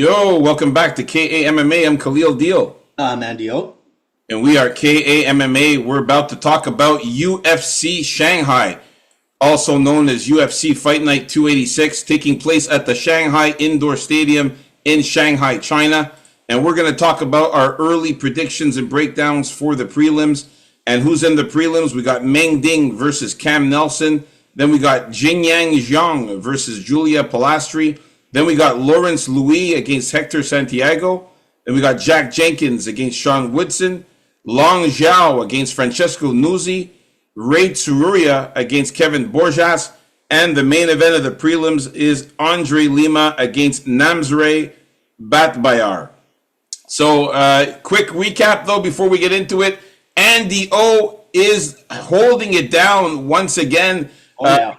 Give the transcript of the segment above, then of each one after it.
Yo, welcome back to KAMMA. I'm Khalil Deal. Andy O. And we are KAMMA. We're about to talk about UFC Shanghai, also known as UFC Fight Night 286, taking place at the Shanghai Indoor Stadium in Shanghai, China. And we're going to talk about our early predictions and breakdowns for the prelims. And who's in the prelims? We got Meng Ding versus Cam Nelson. Then we got Jinyang Zhang versus Julia Pilastri. Then we got Lawrence Louis against Hector Santiago. Then we got Jack Jenkins against Sean Woodson. Long Zhao against Francesco Nuzzi. Ray Tsuruya against Kevin Borjas. And the main event of the prelims is Andre Lima against Namzre Batbayar. So, quick recap, though, before we get into it. Andy O is holding it down once again,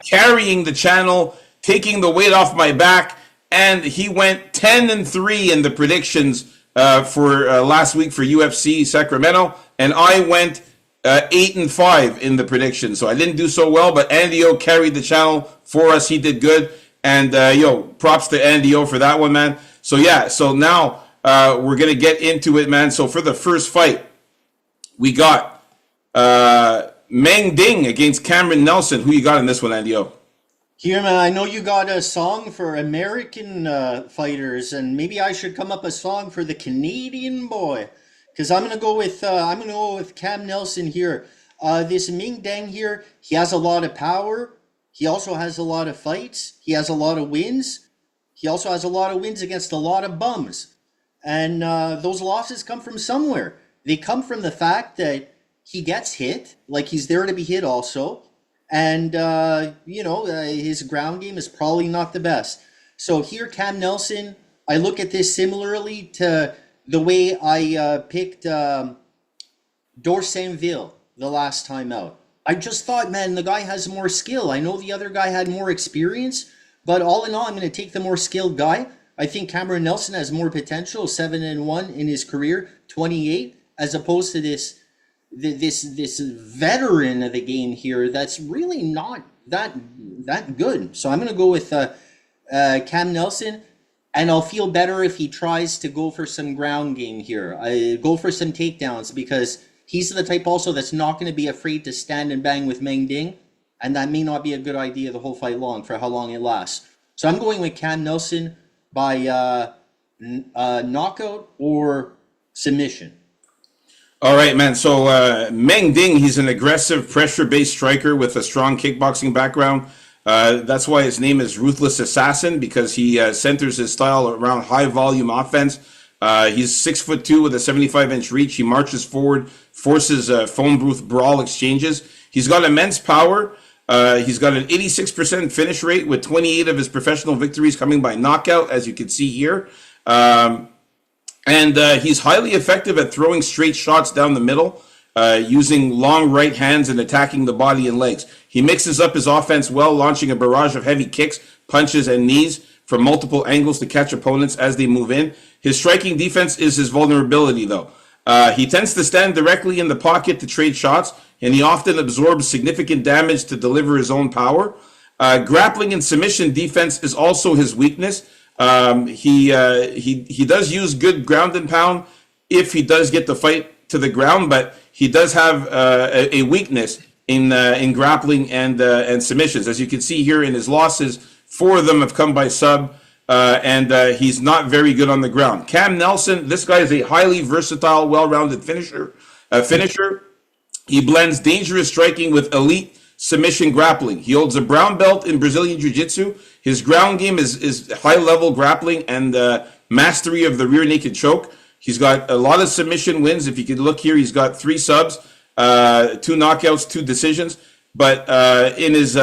carrying the channel, taking the weight off my back. And he went 10-3 in the predictions for last week for UFC Sacramento, and I went 8-5 in the predictions. So I didn't do so well, but Andy O carried the channel for us. He did good, and props to Andy O for that one, man. So yeah, so now we're gonna get into it, man. So for the first fight, we got Meng Ding against Cameron Nelson. Who you got in this one, Andy O? Here, man, I know you got a song for American fighters, and maybe I should come up a song for the Canadian boy, because I'm gonna go with Cam Nelson here. This Meng Ding here, he has a lot of power. He also has a lot of fights. He has a lot of wins. He also has a lot of wins against a lot of bums, and those losses come from somewhere. They come from the fact that he gets hit, like he's there to be hit also. And, his ground game is probably not the best. So here, Cam Nelson, I look at this similarly to the way I picked Dorsainville the last time out. I just thought, man, the guy has more skill. I know the other guy had more experience, but all in all, I'm going to take the more skilled guy. I think Cameron Nelson has more potential, 7-1 in his career, 28, as opposed to this veteran of the game here that's really not that good. So I'm going to go with Cam Nelson, and I'll feel better if he tries to go for some ground game here. I go for some takedowns, because he's the type also that's not going to be afraid to stand and bang with Meng Ding, and that may not be a good idea the whole fight long for how long it lasts. So I'm going with Cam Nelson by knockout or submission. All right, man. So Meng Ding, he's an aggressive, pressure-based striker with a strong kickboxing background. That's why his name is Ruthless Assassin, because he centers his style around high-volume offense. He's 6'2" with a 75-inch reach. He marches forward, forces phone booth brawl exchanges. He's got immense power. He's got an 86% finish rate, with 28 of his professional victories coming by knockout, as you can see here. And he's highly effective at throwing straight shots down the middle, using long right hands and attacking the body and legs. He mixes up his offense well, launching a barrage of heavy kicks, punches, and knees from multiple angles to catch opponents as they move in. His striking defense is his vulnerability, though. He tends to stand directly in the pocket to trade shots, and he often absorbs significant damage to deliver his own power. Grappling and submission defense is also his weakness. He does use good ground and pound if he does get the fight to the ground, but he does have a weakness in grappling and submissions. As you can see here in his losses, 4 of them have come by sub, and he's not very good on the ground. Cam Nelson, this guy is a highly versatile, well-rounded finisher. He blends dangerous striking with elite submission grappling. He holds a brown belt in Brazilian Jiu-Jitsu. His ground game is high-level grappling and mastery of the rear naked choke. He's got a lot of submission wins. If you could look here, he's got 3 subs, 2 knockouts, 2 decisions. But in his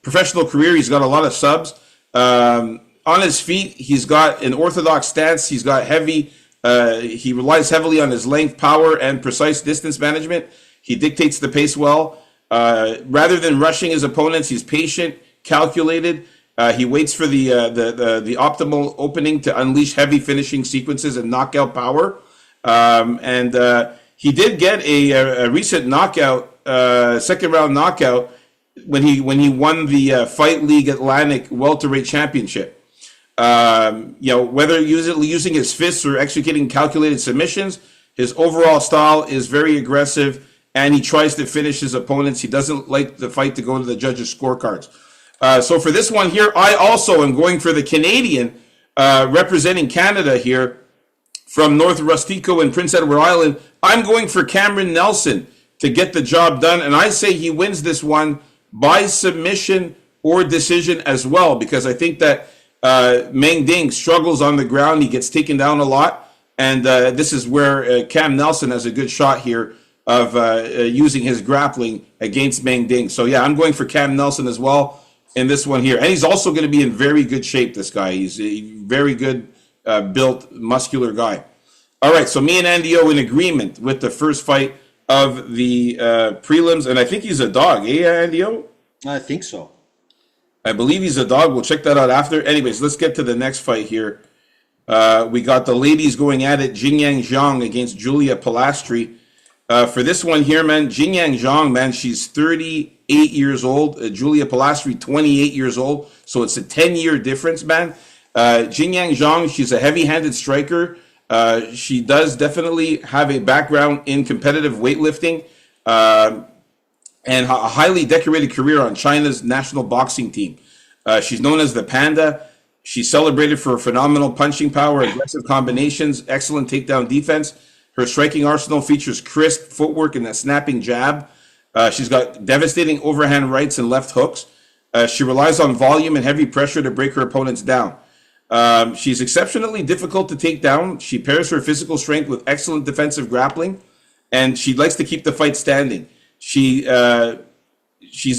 professional career, he's got a lot of subs. On his feet, he's got an orthodox stance. He's got heavy. He relies heavily on his length, power, and precise distance management. He dictates the pace well. Rather than rushing his opponents, he's patient, calculated. He waits for the optimal opening to unleash heavy finishing sequences and knockout power. He did get a recent knockout, second round knockout, when he won the Fight League Atlantic welterweight championship. Whether using his fists or executing calculated submissions, his overall style is very aggressive, and he tries to finish his opponents. He doesn't like the fight to go to the judges' scorecards. So for this one here, I also am going for the Canadian representing Canada here from North Rustico in Prince Edward Island. I'm going for Cameron Nelson to get the job done, and I say he wins this one by submission or decision as well, because I think that Meng Ding struggles on the ground. He gets taken down a lot, and this is where Cam Nelson has a good shot here of using his grappling against Meng Ding. So yeah, I'm going for Cam Nelson as well in this one here. And he's also going to be in very good shape, this guy. He's a very good built, muscular guy. All right, so me and Andy O in agreement with the first fight of the prelims, and I think he's a dog, eh, Andy O? I think so. I believe he's a dog. We'll check that out after. Anyways, let's get to the next fight here. We got the ladies going at it. Jingyang Zhang against Julia Pilastri. For this one here, man, Jingyang Zhang, man, she's 38 years old. Julia Pilastri, 28 years old. So it's a 10-year difference, man. Jingyang Zhang, she's a heavy-handed striker. She does definitely have a background in competitive weightlifting. And a highly decorated career on China's national boxing team. She's known as the Panda. She's celebrated for her phenomenal punching power, aggressive combinations, excellent takedown defense. Her striking arsenal features crisp footwork and a snapping jab. She's got devastating overhand rights and left hooks. She relies on volume and heavy pressure to break her opponents down. She's exceptionally difficult to take down. She pairs her physical strength with excellent defensive grappling, and she likes to keep the fight standing. She's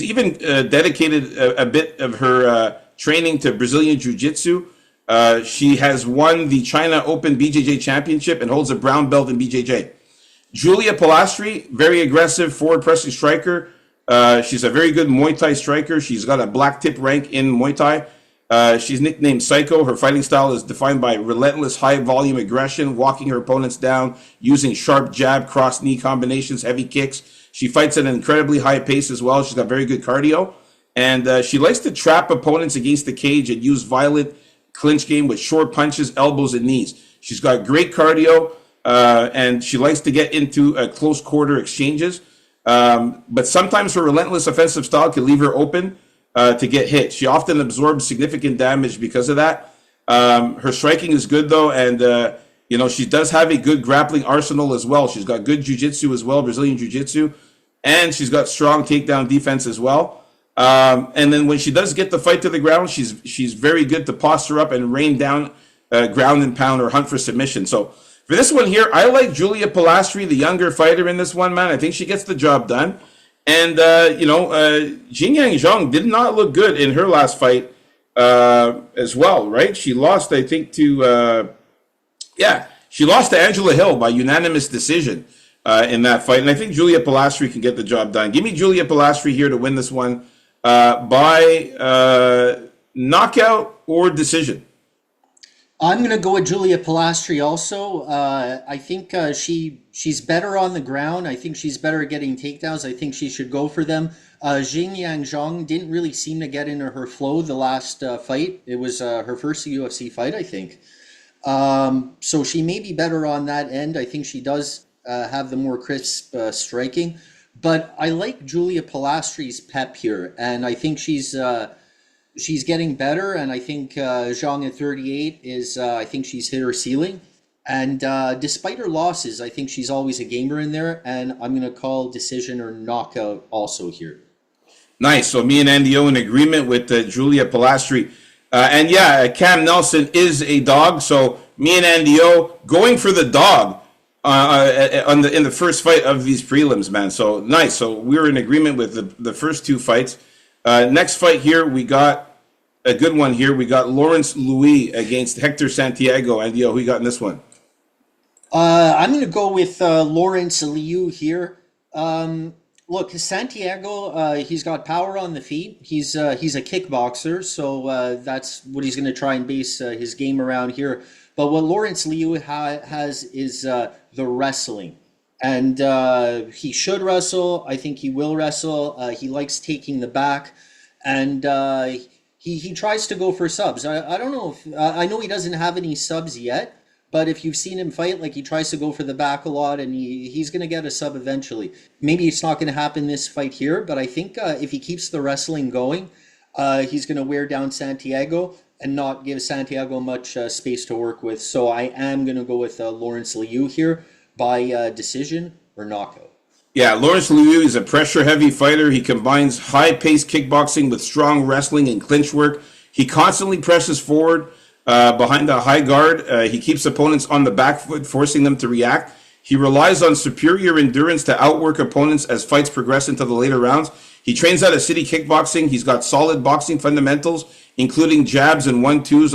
even dedicated a bit of her training to Brazilian Jiu-Jitsu. She has won the China Open BJJ Championship and holds a brown belt in BJJ. Julia Pilastri, very aggressive forward pressing striker. She's a very good Muay Thai striker. She's got a black tip rank in Muay Thai. She's nicknamed Psycho. Her fighting style is defined by relentless high volume aggression, walking her opponents down, using sharp jab, cross knee combinations, heavy kicks. She fights at an incredibly high pace as well. She's got very good cardio. And she likes to trap opponents against the cage and use violent clinch game with short punches, elbows, and knees. She's got great cardio, and she likes to get into close quarter exchanges. But sometimes her relentless offensive style can leave her open to get hit. She often absorbs significant damage because of that. Her striking is good, though, and she does have a good grappling arsenal as well. She's got good jiu-jitsu as well, Brazilian jiu-jitsu, and she's got strong takedown defense as well. And then when she does get the fight to the ground, she's very good to posture up and rain down ground and pound or hunt for submission. So for this one here, I like Julia Pilastri, the younger fighter in this one, man. I think she gets the job done. And, Jingyang Zhang did not look good in her last fight as well, right? She lost, I think, she lost to Angela Hill by unanimous decision in that fight. And I think Julia Pilastri can get the job done. Give me Julia Pilastri here to win this one by knockout or decision. I'm going to go with Julia Pilastri also. I think she's better on the ground. I think she's better at getting takedowns. I think she should go for them. Jingyang Zhang didn't really seem to get into her flow the last fight. It was her first UFC fight, I think. So she may be better on that end. I think she does have the more crisp striking. But I like Julia Pilastri's pep here, and I think she's getting better. And I think Zhang at 38 is I think she's hit her ceiling. And despite her losses, I think she's always a gamer in there. And I'm going to call decision or knockout also here. Nice. So me and Andy O in agreement with Julia Pilastri. And yeah, Cam Nelson is a dog. So me and Andy O going for the dog in the first fight of these prelims, man. So nice. So we're in agreement with the first two fights. Next fight here, we got a good one here. We got Lawrence Louis against Hector Santiago. Andy O, who you got in this one? I'm going to go with Lawrence Liu here. Look, Santiago, he's got power on the feet. He's a kickboxer, so that's what he's going to try and base his game around here. But what Lawrence Liu has is the wrestling. And he should wrestle. I think he will wrestle. He likes taking the back. And he tries to go for subs. I don't know if I know he doesn't have any subs yet, but if you've seen him fight, like he tries to go for the back a lot, and he's going to get a sub eventually. Maybe it's not going to happen this fight here, but I think if he keeps the wrestling going, he's going to wear down Santiago and not give Santiago much space to work with. So I am going to go with Lawrence Liu here by decision or knockout. Yeah, Lawrence Liu is a pressure-heavy fighter. He combines high-paced kickboxing with strong wrestling and clinch work. He constantly presses forward behind the high guard. He keeps opponents on the back foot, forcing them to react. He relies on superior endurance to outwork opponents as fights progress into the later rounds. He trains out of city kickboxing. He's got solid boxing fundamentals, including jabs and 1-2s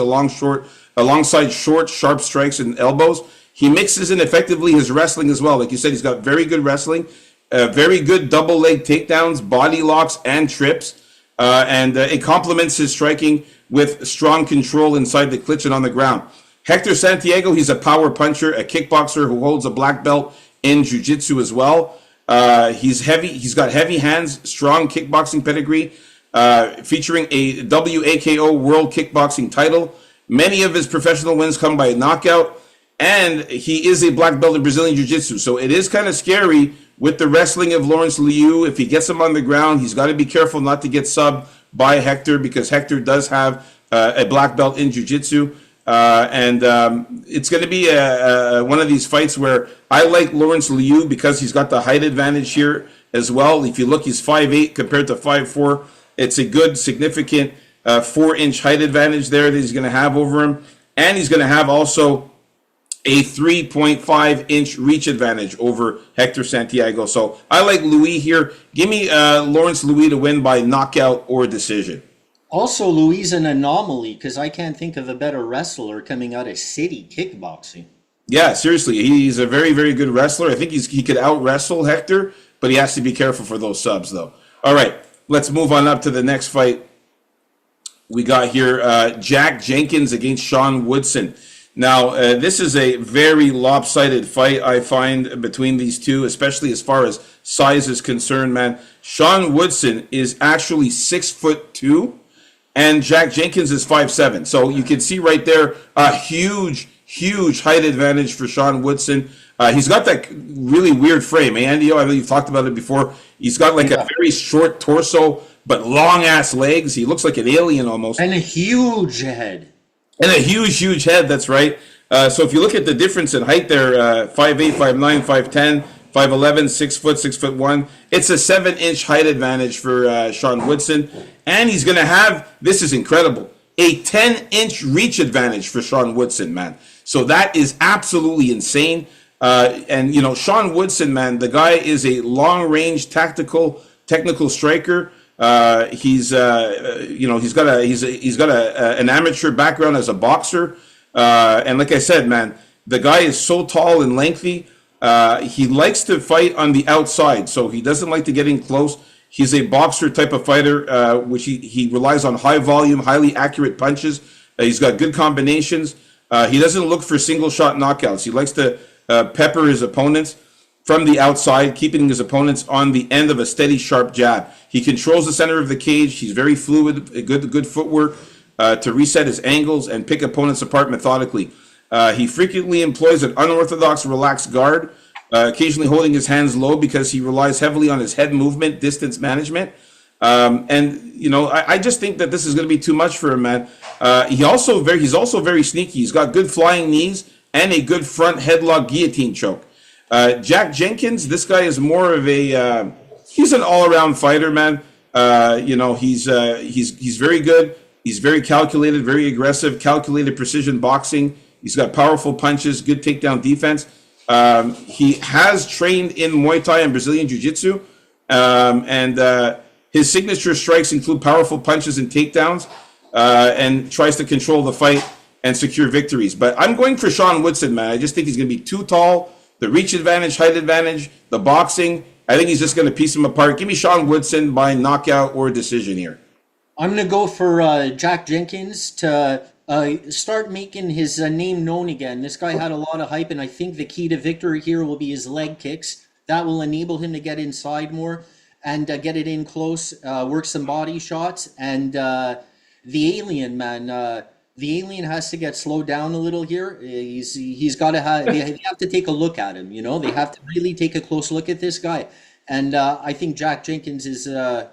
alongside short, sharp strikes and elbows. He mixes in effectively his wrestling as well. Like you said, he's got very good wrestling, very good double leg takedowns, body locks, and trips. And it complements his striking with strong control inside the clinch and on the ground. Hector Santiago, he's a power puncher, a kickboxer who holds a black belt in jiu-jitsu as well. He's heavy. He's got heavy hands, strong kickboxing pedigree, featuring a WAKO World Kickboxing title. Many of his professional wins come by knockout. And he is a black belt in Brazilian Jiu-Jitsu. So it is kind of scary with the wrestling of Lawrence Liu. If he gets him on the ground, he's got to be careful not to get subbed by Hector, because Hector does have a black belt in Jiu-Jitsu. It's going to be one of these fights where I like Lawrence Liu because he's got the height advantage here as well. If you look, he's 5'8" compared to 5'4". It's a good, significant 4-inch height advantage there that he's going to have over him. And he's going to have also a 3.5-inch reach advantage over Hector Santiago. So I like Louis here. Give me Lawrence Louis to win by knockout or decision. Also, Louis is an anomaly because I can't think of a better wrestler coming out of city kickboxing. Yeah, seriously, he's a very, very good wrestler. I think he could out-wrestle Hector, but he has to be careful for those subs, though. All right, let's move on up to the next fight. We got here Jack Jenkins against Sean Woodson. Now, this is a very lopsided fight, I find, between these two, especially as far as size is concerned, man. Sean Woodson is actually 6'2", and Jack Jenkins is 5'7". So you can see right there a huge height advantage for Sean Woodson. He's got that really weird frame. Andy, I know you've talked about it before. He's got like a very short torso, but long-ass legs. He looks like an alien almost. And a huge head. And a huge head, that's right. So if you look at the difference in height there, 5'8", 5'9", 5'10", 5'11", 6 foot, 6'1", it's a 7-inch height advantage for Sean Woodson. And he's going to have, this is incredible, a 10-inch reach advantage for Sean Woodson, man. So that is absolutely insane. And, you know, Sean Woodson, man, the guy is a long-range technical striker. He's got an amateur background as a boxer, and like I said, man, the guy is so tall and lengthy. He likes to fight on the outside, so he doesn't like to get in close. He's a boxer type of fighter, which he relies on high volume, highly accurate punches. He's got good combinations. He doesn't look for single shot knockouts. He likes to pepper his opponents from the outside, keeping his opponents on the end of a steady, sharp jab. He controls the center of the cage. He's very fluid, good footwork to reset his angles and pick opponents apart methodically. He frequently employs an unorthodox, relaxed guard, occasionally holding his hands low because he relies heavily on his head movement, distance management. And, you know, I just think that this is going to be too much for him, man. He's also very sneaky. He's got good flying knees and a good front headlock guillotine choke. Jack Jenkins, this guy is more of a he's an all-around fighter, man. He's very good. He's very calculated, very aggressive, calculated precision boxing. He's got powerful punches, good takedown defense. He has trained in Muay Thai and Brazilian Jiu-Jitsu, and his signature strikes include powerful punches and takedowns, and tries to control the fight and secure victories. But I'm going for Sean Woodson, man. I just think he's going to be too tall. The reach advantage, height advantage, the boxing, I think he's just going to piece him apart. Give me Sean Woodson by knockout or decision here. I'm going to go for Jack Jenkins to start making his name known again. This guy had a lot of hype, and I think the key to victory here will be his leg kicks. That will enable him to get inside more and get it in close, work some body shots, and the alien, man. The alien has to get slowed down a little here. He's got to have they have to take a look at him. You know, they have to really take a close look at this guy. And I think Jack Jenkins is going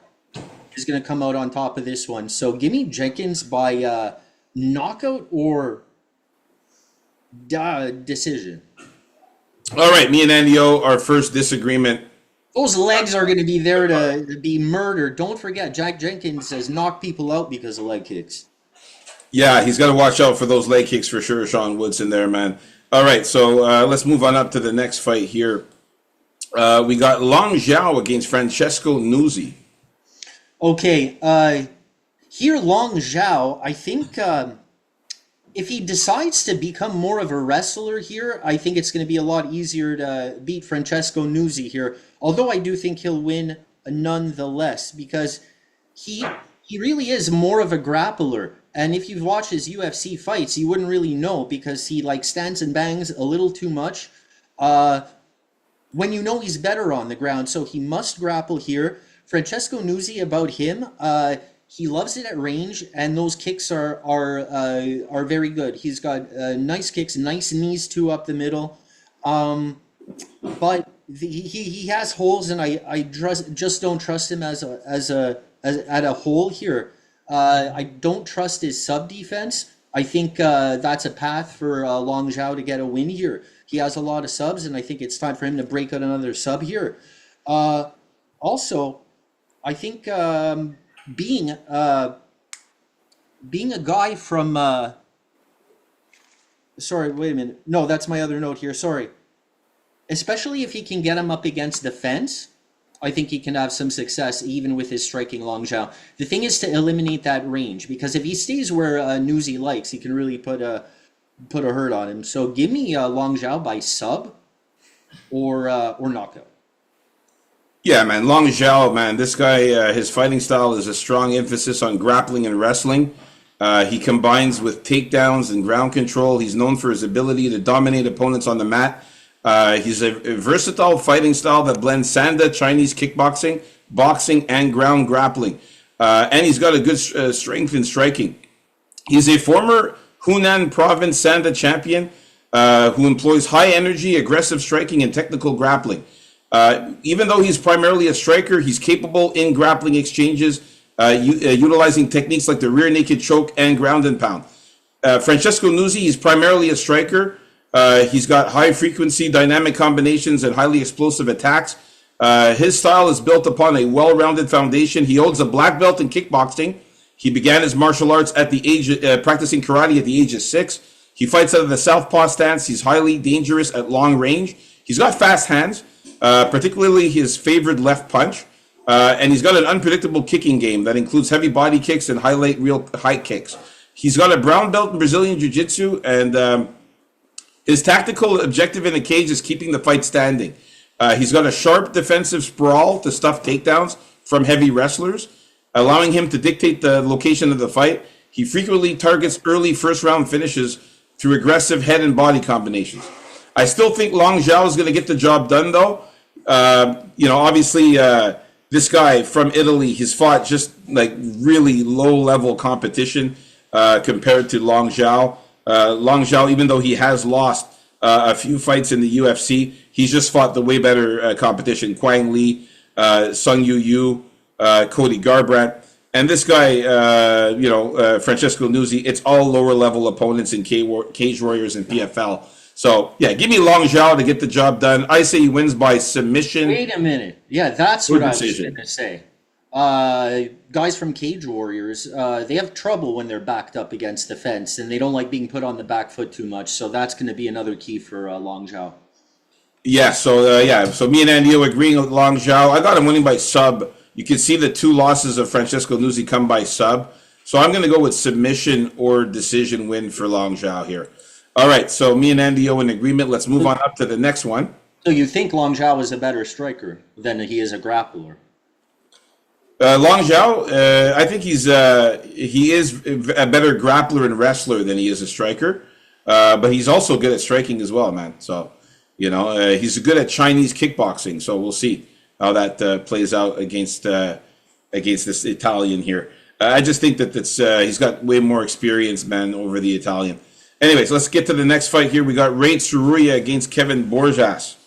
to come out on top of this one. So give me Jenkins by knockout or decision. All right, me and Andy O, our first disagreement. Those legs are going to be there to be murdered. Don't forget, Jack Jenkins has knocked people out because of leg kicks. Yeah, he's got to watch out for those leg kicks for sure. Sean Woodson there, man. All right, so let's move on up to the next fight here. We got Long Zhao against Francesco Nuzzi. Okay, here Long Zhao, I think if he decides to become more of a wrestler here, I think it's going to be a lot easier to beat Francesco Nuzzi here. Although I do think he'll win nonetheless because he really is more of a grappler. And if you've watched his UFC fights, you wouldn't really know because he like stands and bangs a little too much. When you know he's better on the ground, so he must grapple here. Francesco Nuzzi, about him, he loves it at range, and those kicks are very good. He's got nice kicks, nice knees too up the middle, but he has holes, and I just don't trust him as at a whole here. I don't trust his sub defense. I think that's a path for Long Zhao to get a win here. He has a lot of subs, and I think it's time for him to break out another sub here. Also, I think being a guy from sorry, wait a minute. No, that's my other note here. Sorry. Especially if he can get him up against the fence, I think he can have some success even with his striking Long Zhao. The thing is to eliminate that range because if he stays where Nuzzi likes, he can really put a hurt on him. So give me Long Zhao by sub or knockout. Yeah, man, Long Zhao, man, this guy, his fighting style is a strong emphasis on grappling and wrestling. He combines with takedowns and ground control. He's known for his ability to dominate opponents on the mat. He's a versatile fighting style that blends Sanda, Chinese kickboxing, boxing, and ground grappling. And he's got a good strength in striking. He's a former Hunan province Sanda champion who employs high energy, aggressive striking, and technical grappling. Even though he's primarily a striker, he's capable in grappling exchanges, utilizing techniques like the rear naked choke and ground and pound. Francesco Nuzzi, he's primarily a striker. He's got high frequency dynamic combinations and highly explosive attacks. His style is built upon a well-rounded foundation. He holds a black belt in kickboxing. He began his martial arts at the age practicing karate at the age of 6. He fights out of the southpaw stance. He's highly dangerous at long range. He's got fast hands, particularly his favored left punch. And he's got an unpredictable kicking game that includes heavy body kicks and highlight real height kicks. He's got a brown belt in Brazilian Jiu-Jitsu, and his tactical objective in the cage is keeping the fight standing. He's got a sharp defensive sprawl to stuff takedowns from heavy wrestlers, allowing him to dictate the location of the fight. He frequently targets early first-round finishes through aggressive head and body combinations. I still think Long Zhao is going to get the job done, though. Obviously, this guy from Italy, he's fought just like really low-level competition compared to Long Zhao. Long Zhao, even though he has lost a few fights in the UFC, he's just fought the way better competition. Quang Li, Sung Yu Yu, Cody Garbrandt. And this guy, Francesco Nuzzi, it's all lower-level opponents in Cage Warriors and PFL. So, yeah, give me Long Zhao to get the job done. I say he wins by submission. Wait a minute. Yeah, that's what I was going to say. Guys from Cage Warriors, they have trouble when they're backed up against the fence, and they don't like being put on the back foot too much. So that's going to be another key for Long Zhao. Yeah, so me and Andy are agreeing with Long Zhao. I got him winning by sub. You can see the 2 losses of Francesco Nuzzi come by sub. So I'm going to go with submission or decision win for Long Zhao here. All right, so me and Andy are in agreement. Let's move on up to the next one. So you think Long Zhao is a better striker than he is a grappler? Long Zhao, I think he is a better grappler and wrestler than he is a striker. But he's also good at striking as well, man. So, he's good at Chinese kickboxing. So we'll see how that plays out against this Italian here. I just think that he's got way more experience, man, over the Italian. Anyways, let's get to the next fight here. We got Ray Tsuruya against Kevin Borjas.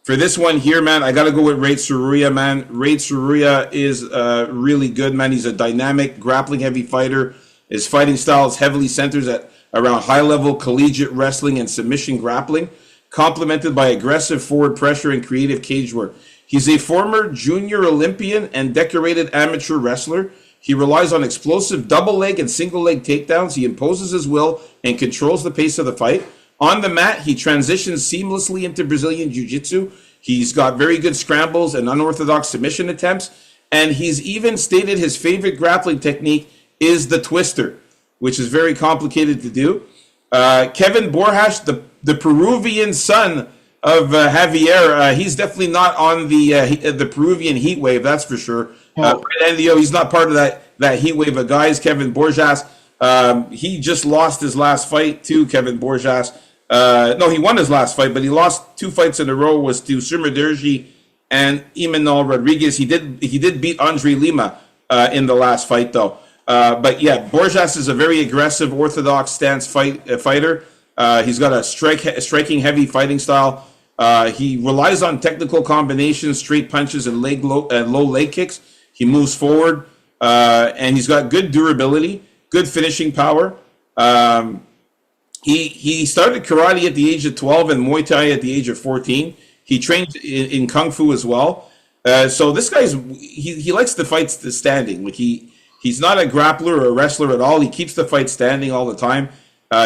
For this one here, man, I got to go with Ray Tsuruya, man. Ray Tsuruya is really good, man. He's a dynamic, grappling heavy fighter. His fighting style is heavily centered around high-level collegiate wrestling and submission grappling, complemented by aggressive forward pressure and creative cage work. He's a former junior Olympian and decorated amateur wrestler. He relies on explosive double leg and single leg takedowns. He imposes his will and controls the pace of the fight. On the mat, he transitions seamlessly into Brazilian Jiu-Jitsu. He's got very good scrambles and unorthodox submission attempts. And he's even stated his favorite grappling technique is the twister, which is very complicated to do. Kevin Borjas, the Peruvian son of Javier, he's definitely not on the Peruvian heat wave, that's for sure. And he's not part of that heat wave of guys. Kevin Borjas, he just lost his last fight to Kevin Borjas. No, he won his last fight, but he lost 2 fights in a row. Was to Surmaderji and Imanol Rodriguez. He did beat Andre Lima in the last fight, though. But yeah, Borjas is a very aggressive, orthodox stance fighter. He's got a striking heavy fighting style. He relies on technical combinations, straight punches, and low leg kicks. He moves forward, and he's got good durability, good finishing power. He started karate at the age of 12 and Muay Thai at the age of 14. He trained in Kung Fu as well. So this guy's he likes the fights standing. Like he's not a grappler or a wrestler at all. He keeps the fight standing all the time.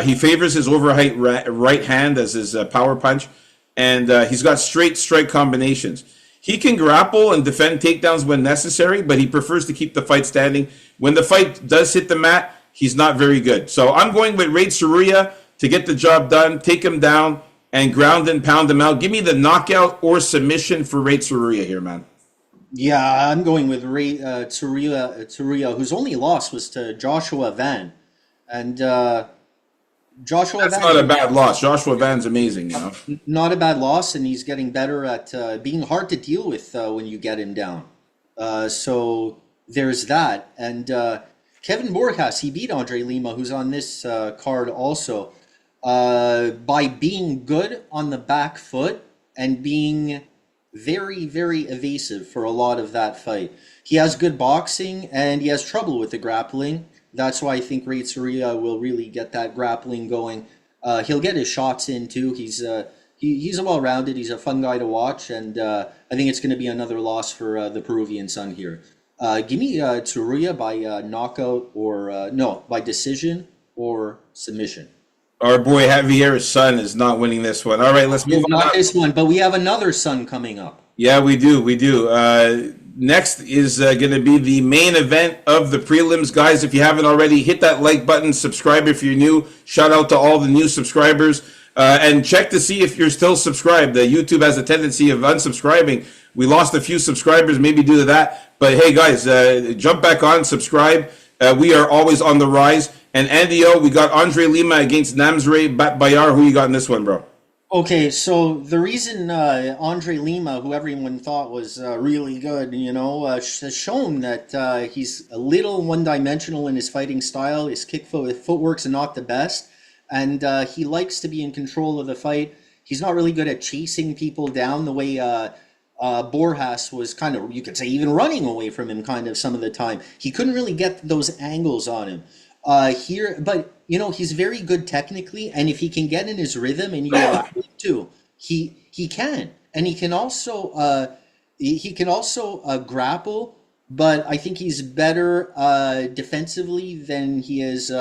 He favors his overhand right hand as his power punch, and he's got straight strike combinations. He can grapple and defend takedowns when necessary, but he prefers to keep the fight standing. When the fight does hit the mat, he's not very good. So I'm going with Ray Tsuruya to get the job done, take him down, and ground and pound him out. Give me the knockout or submission for Ray Tsuruya here, man. Yeah, I'm going with Ray Tsuruya, whose only loss was to Joshua Van. And Joshua That's Van, not a bad loss. Joshua Van's amazing, you know. not a bad loss, and he's getting better at being hard to deal with when you get him down. So there's that. And Kevin Borjas, he beat Andre Lima, who's on this card also, by being good on the back foot and being very, very evasive for a lot of that fight. He has good boxing and he has trouble with the grappling. That's why I think Ray Tsuruya will really get that grappling going. He'll get his shots in too. He's a well-rounded. He's a fun guy to watch, and I think it's going to be another loss for the Peruvian son here. Give me Tsuruya by knockout or no, by decision or submission. Our boy Javier's son is not winning this one. All right, let's move on. Not this one, but we have another son coming up. Yeah, we do. Next is going to be the main event of the prelims. Guys, if you haven't already, hit that like button, subscribe if you're new. Shout out to all the new subscribers. And check to see if you're still subscribed. YouTube has a tendency of unsubscribing. We lost a few subscribers, maybe due to that. But hey, guys, jump back on, subscribe. We are always on the rise. And Andy O, we got Andre Lima against Namzre Bayar. Who you got in this one, bro? Okay, so the reason Andre Lima, who everyone thought was really good, has shown that he's a little one-dimensional in his fighting style. His footwork's not the best, and he likes to be in control of the fight. He's not really good at chasing people down the way Borjas was kind of, you could say, even running away from him kind of some of the time. He couldn't really get those angles on him. But he's very good technically, and if he can get in his rhythm, and you allow him to, he can, and he can also grapple. But I think he's better defensively than he is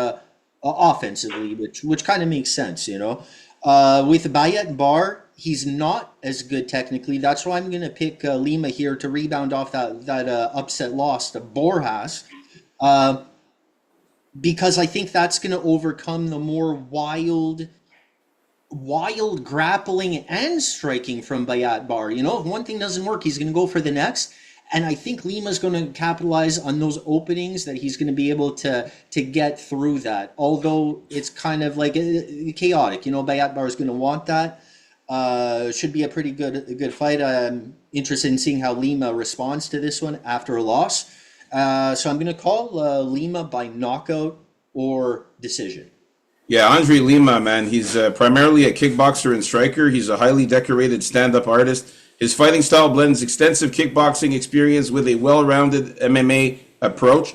offensively, which kind of makes sense, With Bayat Bar, he's not as good technically. That's why I'm going to pick Lima here to rebound off that upset loss to Borjas. Because I think that's going to overcome the more wild grappling and striking from Bayat Bar. If one thing doesn't work, he's going to go for the next. And I think Lima's going to capitalize on those openings that he's going to be able to get through that. Although it's kind of like chaotic. Bayat Bar is going to want that. Should be a pretty good fight. I'm interested in seeing how Lima responds to this one after a loss. So I'm going to call Lima by knockout or decision. Yeah, Andre Lima, man, he's primarily a kickboxer and striker. He's a highly decorated stand-up artist. His fighting style blends extensive kickboxing experience with a well-rounded MMA approach.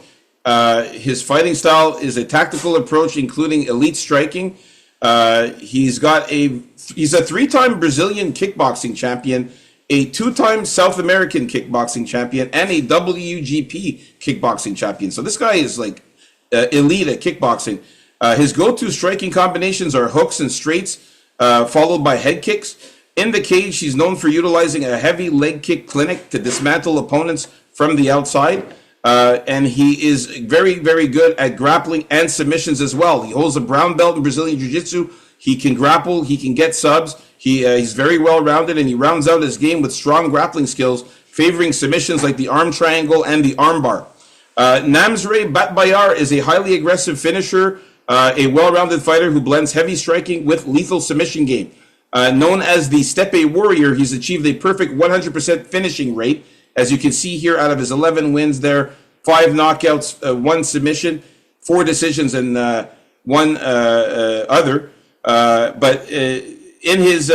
His fighting style is a tactical approach, including elite striking. He's a three-time Brazilian kickboxing champion, a two-time South American kickboxing champion, and a WGP kickboxing champion. So this guy is like elite at kickboxing. His go-to striking combinations are hooks and straights, followed by head kicks. In the cage, he's known for utilizing a heavy leg kick clinic to dismantle opponents from the outside. And he is very, very good at grappling and submissions as well. He holds a brown belt in Brazilian Jiu-Jitsu. He can grapple. He can get subs. He's very well-rounded, and he rounds out his game with strong grappling skills, favoring submissions like the arm triangle and the arm bar. Namzre Batbayar is a highly aggressive finisher, a well-rounded fighter who blends heavy striking with lethal submission game. Known as the Steppe Warrior, he's achieved a perfect 100% finishing rate. As you can see here, out of his 11 wins there, 5 knockouts, 1 submission, 4 decisions, and 1 other. But in his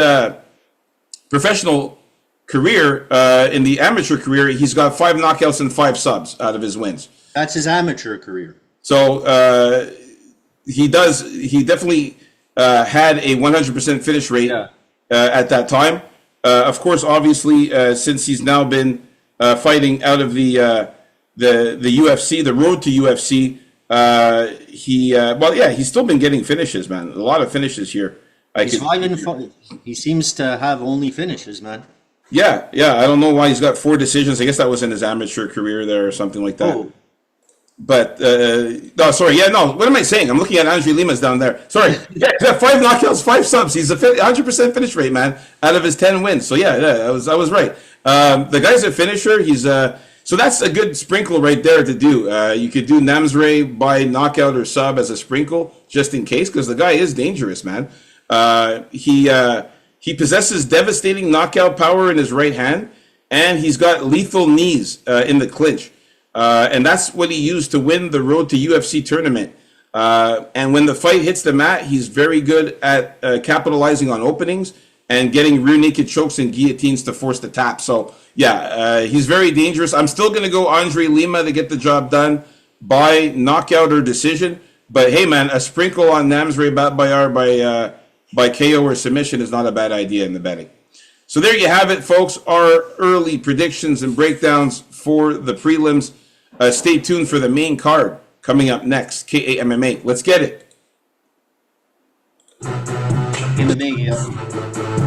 professional career, in the amateur career, he's got 5 knockouts and 5 subs out of his wins. That's his amateur career. So he definitely had a 100% finish rate at that time. Of course, obviously, since he's now been fighting out of the UFC, the road to UFC, he's still been getting finishes, man. A lot of finishes here. He seems to have only finishes, man. Yeah. I don't know why he's got 4 decisions. I guess that was in his amateur career there or something like that. Oh. But no, sorry. Yeah, no. What am I saying? I'm looking at Andre Lima's down there. Sorry. Yeah, he's got 5 knockouts, 5 subs. He's a 100% finish rate, man, out of his 10 wins. So yeah, I was right. The guy's a finisher. He's so that's a good sprinkle right there to do. You could do Namzre by knockout or sub as a sprinkle just in case, because the guy is dangerous, man. He possesses devastating knockout power in his right hand, and he's got lethal knees in the clinch. And that's what he used to win the Road to UFC tournament. And when the fight hits the mat, he's very good at capitalizing on openings and getting rear naked chokes and guillotines to force the tap. So, yeah, he's very dangerous. I'm still going to go Andre Lima to get the job done by knockout or decision. But, hey, man, a sprinkle on Namzre Batbayar by KO or submission is not a bad idea in the betting. So there you have it, folks, our early predictions and breakdowns for the prelims. Stay tuned for the main card coming up next, KAMMA. Let's get it. MMA, yeah.